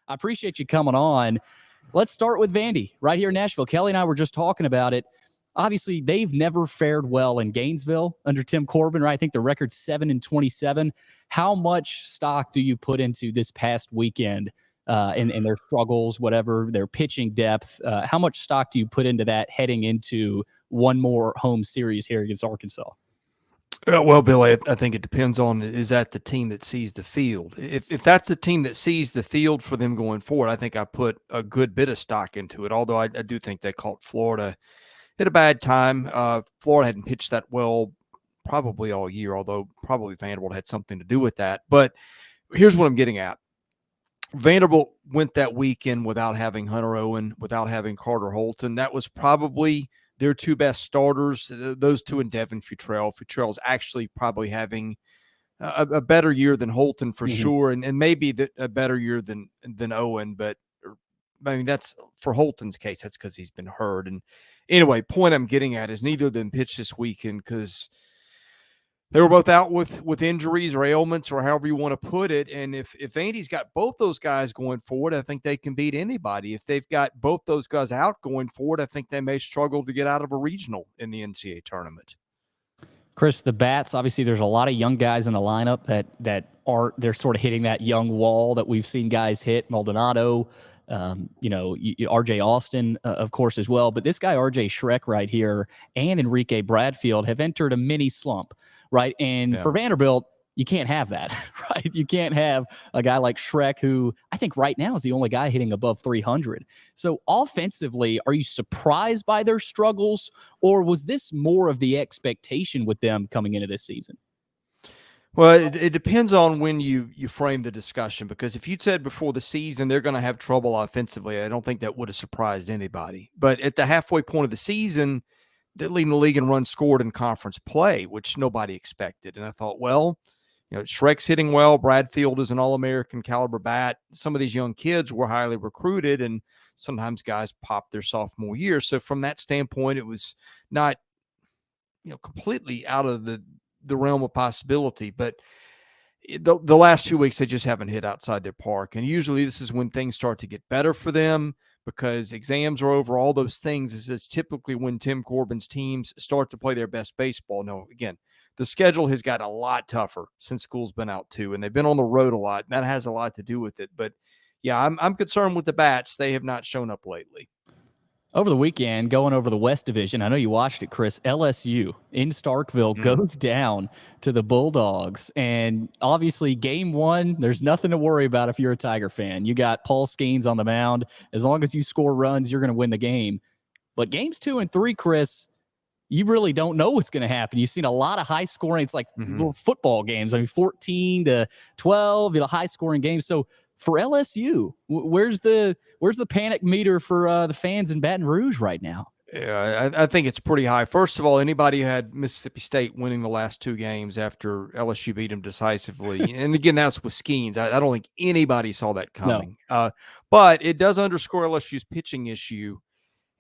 I appreciate you coming on. Let's start with Vandy right here in Nashville. Kelly and I were just talking about it. Obviously, they've never fared well in Gainesville under Tim Corbin, right? I think the record's 7-27. How much stock do you put into this past weekend in their struggles, whatever, their pitching depth? How much stock do you put into that heading into one more home series here against Arkansas? Well, Billy, I think it depends on, is that the team that sees the field? If that's the team that sees the field for them going forward, I think I put a good bit of stock into it, although I do think they caught Florida at a bad time. Florida hadn't pitched that well probably all year, although probably Vanderbilt had something to do with that. But here's what I'm getting at. Vanderbilt went that weekend without having Hunter Owen, without having Carter Holton. That was probably their two best starters, those two and Devin Futrell. Futrell's actually probably having a better year than Holton for sure, and maybe a better year than Owen. But I mean, that's for Holton's case, that's because he's been hurt. And anyway, point I'm getting at is neither of them pitched this weekend because they were both out with injuries or ailments or however you want to put it. And if Andy's got both those guys going forward, I think they can beat anybody. If they've got both those guys out going forward, I think they may struggle to get out of a regional in the NCAA tournament. Chris, the bats, obviously there's a lot of young guys in the lineup they're sort of hitting that young wall that we've seen guys hit. Maldonado, RJ Austin, of course, as well. But this guy, RJ Schreck right here, and Enrique Bradfield have entered a mini slump, right? And for Vanderbilt, you can't have that, right? You can't have a guy like Schreck, who I think right now is the only guy hitting above 300. So offensively, are you surprised by their struggles, or was this more of the expectation with them coming into this season? Well, it depends on when you frame the discussion, because if you'd said before the season they're going to have trouble offensively, I don't think that would have surprised anybody. But at the halfway point of the season, they're leading the league in runs scored in conference play, which nobody expected. And I thought, well, Schreck's hitting well. Bradfield is an All-American caliber bat. Some of these young kids were highly recruited, and sometimes guys pop their sophomore year. So from that standpoint, it was not, completely out of the realm of possibility. But the last few weeks, they just haven't hit outside their park. And usually this is when things start to get better for them because exams are over, all those things. This is typically when Tim Corbin's teams start to play their best baseball. No, again, the schedule has gotten a lot tougher since school's been out too, and they've been on the road a lot. That has a lot to do with it. But yeah, I'm concerned with the bats. They have not shown up lately. Over the weekend, going over the West Division, I know you watched it, Chris. LSU in Starkville goes down to the Bulldogs. And obviously, game one, there's nothing to worry about if you're a Tiger fan. You got Paul Skeens on the mound. As long as you score runs, you're going to win the game. But games 2 and 3, Chris, you really don't know what's going to happen. You've seen a lot of high scoring. It's like football games. I mean, 14-12, high-scoring games. So for LSU, where's the panic meter for the fans in Baton Rouge right now? Yeah, I think it's pretty high. First of all, anybody who had Mississippi State winning the last 2 games after LSU beat them decisively, and again, that's with Skeens. I don't think anybody saw that coming. No. But it does underscore LSU's pitching issue,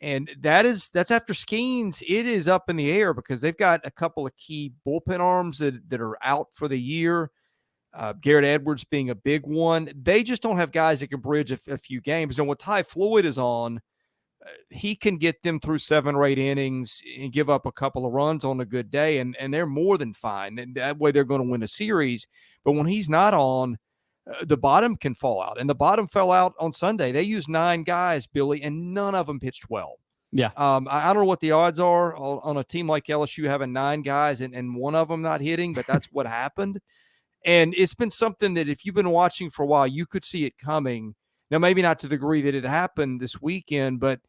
and that's after Skeens. It is up in the air because they've got a couple of key bullpen arms that are out for the year. Garrett Edwards being a big one. They just don't have guys that can bridge a few games. And when Ty Floyd is on, he can get them through 7 or 8 innings and give up a couple of runs on a good day, and they're more than fine. And that way they're going to win a series. But when he's not on, the bottom can fall out. And the bottom fell out on Sunday. They used 9 guys, Billy, and none of them pitched well. Yeah. I don't know what the odds are on a team like LSU having 9 guys and one of them not hitting, but that's what happened. And it's been something that if you've been watching for a while, you could see it coming. Now, maybe not to the degree that it happened this weekend, but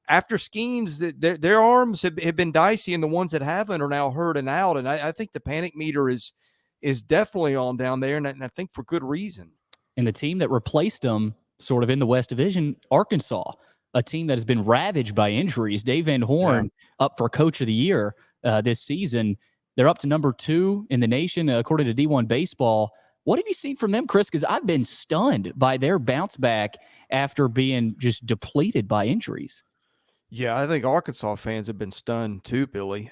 after Skeens, their arms have been dicey, and the ones that haven't are now hurt and out. And I think the panic meter is definitely on down there, and I think for good reason. And the team that replaced them sort of in the West Division, Arkansas, a team that has been ravaged by injuries. Dave Van Horn up for Coach of the Year this season. They're up to number 2 in the nation, according to D1 Baseball. What have you seen from them, Chris? Because I've been stunned by their bounce back after being just depleted by injuries. Yeah, I think Arkansas fans have been stunned too, Billy.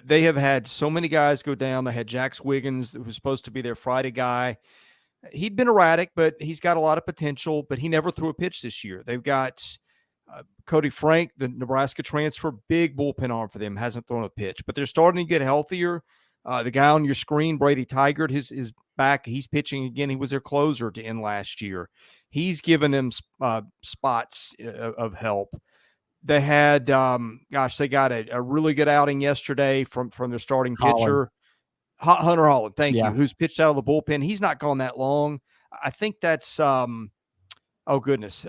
They have had so many guys go down. They had Jax Wiggins, who was supposed to be their Friday guy. He'd been erratic, but he's got a lot of potential, but he never threw a pitch this year. They've got Cody Frank, the Nebraska transfer, big bullpen arm for them, hasn't thrown a pitch, but they're starting to get healthier. The guy on your screen, Brady Tigert, his back. He's pitching again. He was their closer to end last year. He's given them spots of help. They had, they got a really good outing yesterday from their starting Holland. pitcher, Hunter Holland. Thank Yeah. you. Who's pitched out of the bullpen. He's not gone that long. I think that's oh goodness,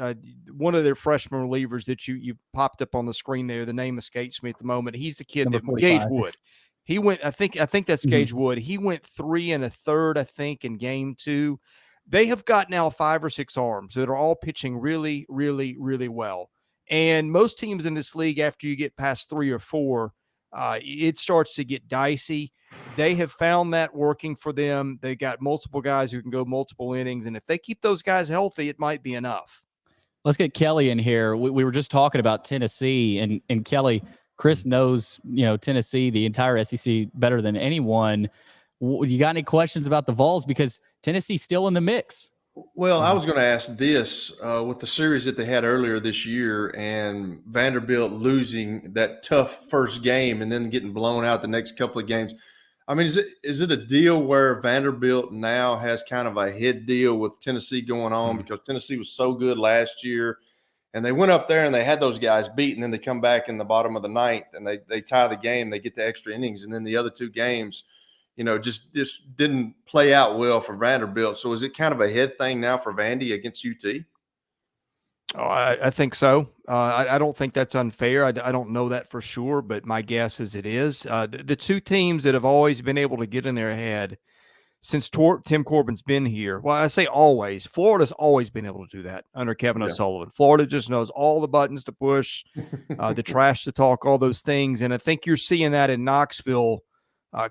one of their freshman relievers that you popped up on the screen there. The name escapes me at the moment. He's the kid Number that 45. Gage Wood. He went. I think that's Gage Wood. He went 3 1/3, I think, in game 2. They have got now 5 or 6 arms that are all pitching really, really, really well. And most teams in this league, after you get past 3 or 4, it starts to get dicey. They have found that working for them. They got multiple guys who can go multiple innings, and if they keep those guys healthy, it might be enough. Let's get Kelly in here. We were just talking about Tennessee, and Kelly, Chris knows Tennessee, the entire SEC, better than anyone. You got any questions about the Vols, because Tennessee's still in the mix? Well, I was going to ask this with the series that they had earlier this year and Vanderbilt losing that tough first game and then getting blown out the next couple of games. I mean, is it a deal where Vanderbilt now has kind of a head deal with Tennessee going on because Tennessee was so good last year and they went up there and they had those guys beat, and then they come back in the bottom of the ninth and they tie the game, they get the extra innings, and then the other 2 games – just didn't play out well for Vanderbilt. So is it kind of a head thing now for Vandy against UT? Oh, I think so. I don't think that's unfair. I don't know that for sure, but my guess is it is. The 2 teams that have always been able to get in their head since Tim Corbin's been here. Well, I say always. Florida's always been able to do that under Kevin O'Sullivan. Florida just knows all the buttons to push, the trash to talk, all those things. And I think you're seeing that in Knoxville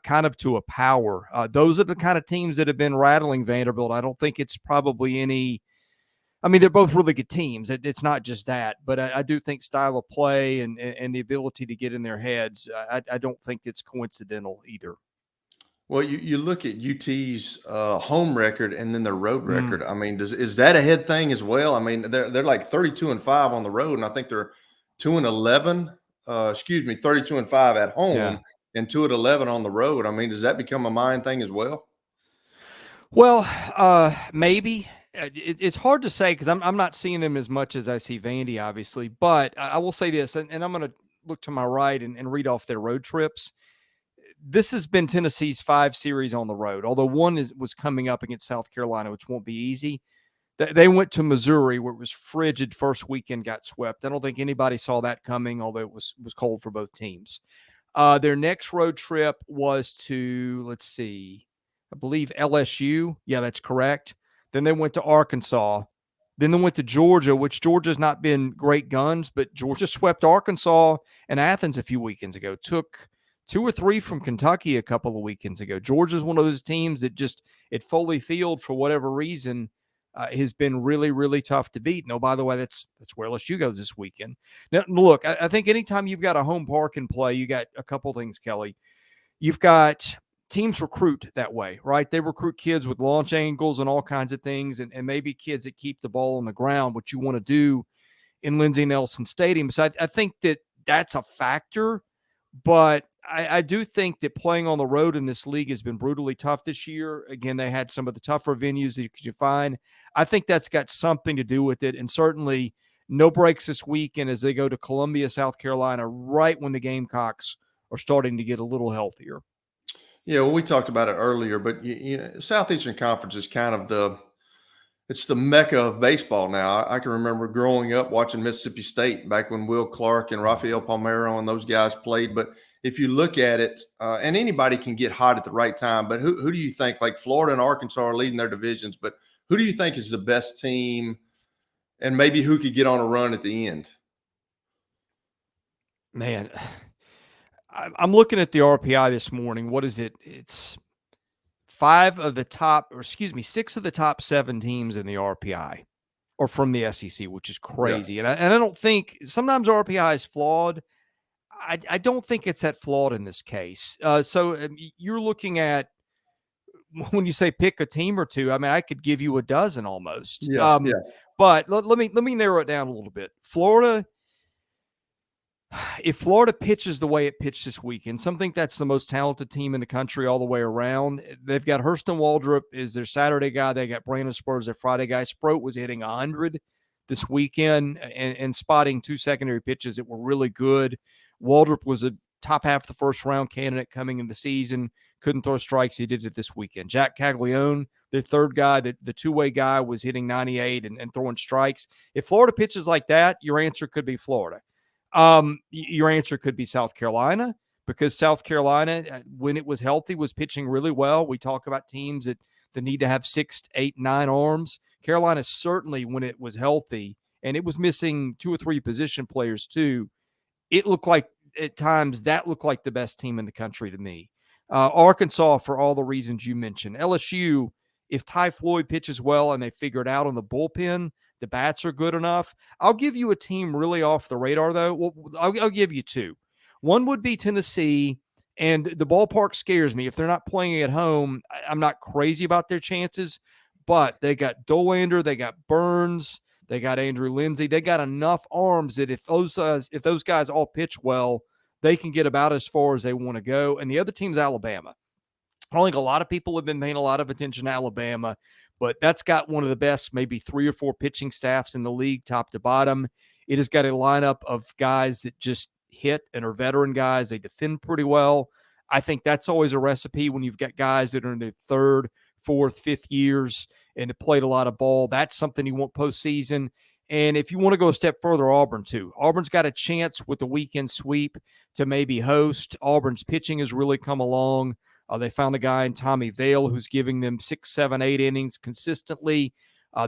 kind of to a power. Those are the kind of teams that have been rattling Vanderbilt. I don't think it's probably any – I mean, they're both really good teams. It's not just that. But I do think style of play and the ability to get in their heads, I don't think it's coincidental either. Well, you look at UT's home record and then their road record. I mean, is that a head thing as well? I mean, they're like 32-5 on the road, and I think they're 2-11. 32-5 at home. Yeah. And 2-11 on the road. I mean, does that become a mind thing as well? Well, maybe. It's hard to say because I'm not seeing them as much as I see Vandy, obviously. But I will say this, and I'm going to look to my right and read off their road trips. This has been Tennessee's 5 series on the road, although one was coming up against South Carolina, which won't be easy. They went to Missouri, where it was frigid first weekend, got swept. I don't think anybody saw that coming, although it was cold for both teams. Their next road trip was to, let's see, I believe LSU. Yeah, that's correct. Then they went to Arkansas. Then they went to Georgia, which Georgia's not been great guns, but Georgia swept Arkansas and Athens a few weekends ago. Took 2 or 3 from Kentucky a couple of weekends ago. Georgia's one of those teams that just at Foley Field, for whatever reason, has been really, really tough to beat. No, by the way, that's where LSU goes this weekend. Now, look, I think anytime you've got a home park in play, you got a couple things, Kelly. You've got teams recruit that way, right? They recruit kids with launch angles and all kinds of things, and maybe kids that keep the ball on the ground, what you want to do in Lindsey Nelson Stadium. So I think that's a factor, but I do think that playing on the road in this league has been brutally tough this year. Again, they had some of the tougher venues that you could find. I think that's got something to do with it, and certainly no breaks this weekend as they go to Columbia, South Carolina, right when the Gamecocks are starting to get a little healthier. Yeah, well, we talked about it earlier, but Southeastern Conference is kind of it's the mecca of baseball now. I can remember growing up watching Mississippi State back when Will Clark and Rafael Palmeiro and those guys played. But if you look at it, and anybody can get hot at the right time, but who do you think, like Florida and Arkansas are leading their divisions, but who do you think is the best team and maybe who could get on a run at the end? Man, I'm looking at the RPI this morning. What is it? It's 6 of the top 7 teams in the RPI are from the SEC, which is crazy. Yeah. And I don't think sometimes RPI is flawed. I don't think it's that flawed in this case. So you're looking at when you say pick a team or two, I mean, I could give you a dozen almost. Yeah, yeah. But let me narrow it down a little bit. Florida, if Florida pitches the way it pitched this weekend, some think that's the most talented team in the country all the way around. They've got Hurston Waldrop is their Saturday guy. They got Brandon Spurs their Friday guy. Sproat was hitting 100 this weekend and spotting 2 secondary pitches that were really good. Waldrop was a top half of the first round candidate coming into the season. Couldn't throw strikes. He did it this weekend. Jack Caglione, the third guy, the two-way guy, was hitting 98 and throwing strikes. If Florida pitches like that, your answer could be Florida. Your answer could be South Carolina, because South Carolina, when it was healthy, was pitching really well. We talk about teams that need to have 6, 8, 9 arms. Carolina certainly, when it was healthy, and it was missing 2 or 3 position players too, it looked like at times that looked like the best team in the country to me. Arkansas, for all the reasons you mentioned. LSU, if Ty Floyd pitches well and they figure it out on the bullpen, the bats are good enough. I'll give you a team really off the radar, though. Well, I'll give you 2. One would be Tennessee, and the ballpark scares me. If they're not playing at home, I'm not crazy about their chances, but they got Dolander, they got Burns, they got Andrew Lindsey. They got enough arms that if those guys all pitch well, they can get about as far as they want to go. And the other team's Alabama. I don't think a lot of people have been paying a lot of attention to Alabama, but that's got one of the best, maybe 3 or 4 pitching staffs in the league, top to bottom. It has got a lineup of guys that just hit and are veteran guys. They defend pretty well. I think that's always a recipe when you've got guys that are in their 3rd, 4th, 5th years and have played a lot of ball. That's something you want postseason. And if you want to go a step further, Auburn too. Auburn's got a chance with the weekend sweep to maybe host. Auburn's pitching has really come along. They found a guy in Tommy Vale who's giving them 6, 7, 8 innings consistently.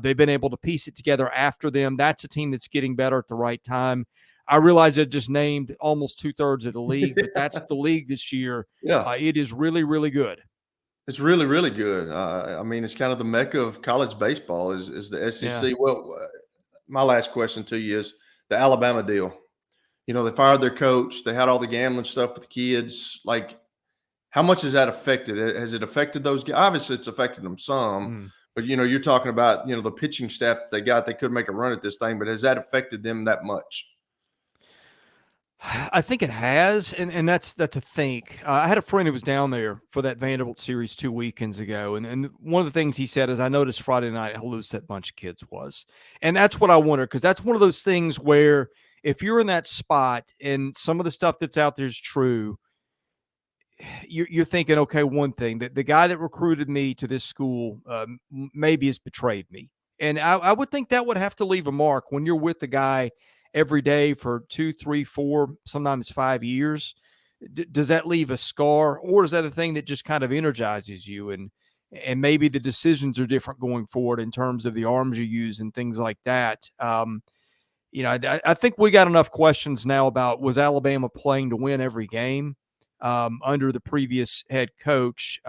They've been able to piece it together after them. That's a team that's getting better at the right time. I realize I just named almost 2/3 of the league, but that's the league this year. Yeah. It is really, really good. It's really, really good. I mean, it's kind of the mecca of college baseball is the SEC. Yeah. Well, my last question to you is the Alabama deal. You know, they fired their coach. They had all the gambling stuff with the kids. Like, how much has that affected? Has it affected those guys? Obviously, it's affected them some. But, you know, you're talking about, you know, the pitching staff that they got. They could make a run at this thing. But has that affected them that much? I think it has, and that's a think. I had a friend who was down there for that Vanderbilt series 2 weekends ago, and one of the things he said is, I noticed Friday night how loose that bunch of kids was. And that's what I wonder, because that's one of those things where if you're in that spot and some of the stuff that's out there is true, you're thinking, okay, one thing, that the guy that recruited me to this school maybe has betrayed me. And I would think that would have to leave a mark when you're with the guy every day for 2, 3, 4, sometimes 5 years. Does that leave a scar, or is that a thing that just kind of energizes you? And maybe the decisions are different going forward in terms of the arms you use and things like that. You know, I think we got enough questions now about, was Alabama playing to win every game under the previous head coach?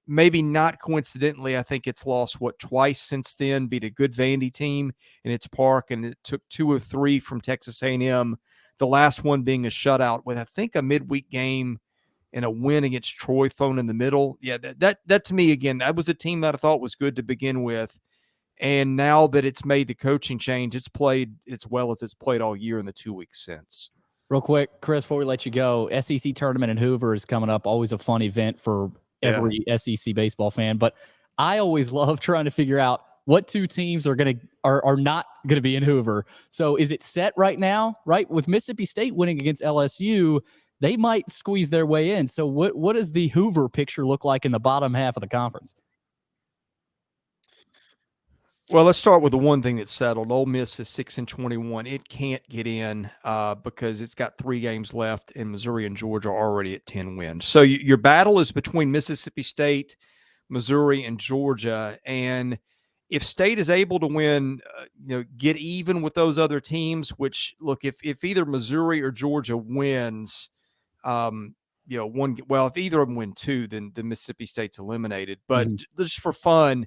Maybe not coincidentally, I think it's lost twice since then. Beat a good Vandy team in its park, and it took 2 of 3 from Texas A&M. The last one being a shutout with, I think, a midweek game and a win against Troy thrown in the middle. Yeah, that to me, again, that was a team that I thought was good to begin with. And now that it's made the coaching change, it's played as well as it's played all year in the 2 weeks since. Real quick, Chris, before we let you go, SEC tournament in Hoover is coming up. Always a fun event for every SEC baseball fan. But I always love trying to figure out what 2 teams are not gonna be in Hoover. So is it set right now? Right, with Mississippi State winning against LSU, they might squeeze their way in. So what does the Hoover picture look like in the bottom half of the conference? Well, let's start with the one thing that's settled. Ole Miss is 6-21. It can't get in because it's got 3 games left, and Missouri and Georgia are already at 10 wins. So your battle is between Mississippi State, Missouri, and Georgia. And if State is able to win, get even with those other teams, which, look, if either Missouri or Georgia wins, if either of them win 2, then Mississippi State's eliminated. But just for fun,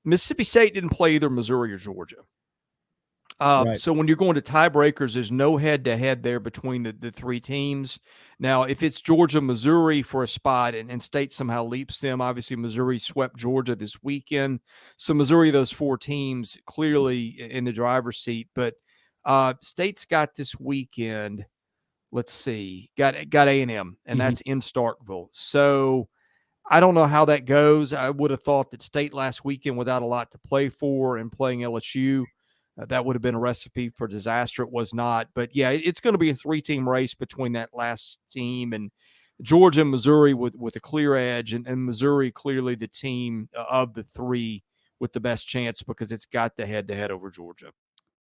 Mississippi State didn't play either Missouri or Georgia. Right. So when you're going to tiebreakers, there's no head-to-head there between the three teams. Now, if it's Georgia, Missouri for a spot and State somehow leaps them, obviously Missouri swept Georgia this weekend. So Missouri, those four teams clearly in the driver's seat. But State's got this weekend, let's see, got A&M, and that's in Starkville. So I don't know how that goes. I would have thought that State last weekend, without a lot to play for and playing LSU, that would have been a recipe for disaster. It was not. But, yeah, it's going to be a three-team race between that last team and Georgia and Missouri with a clear edge, and Missouri clearly the team of the three with the best chance because it's got the head-to-head over Georgia.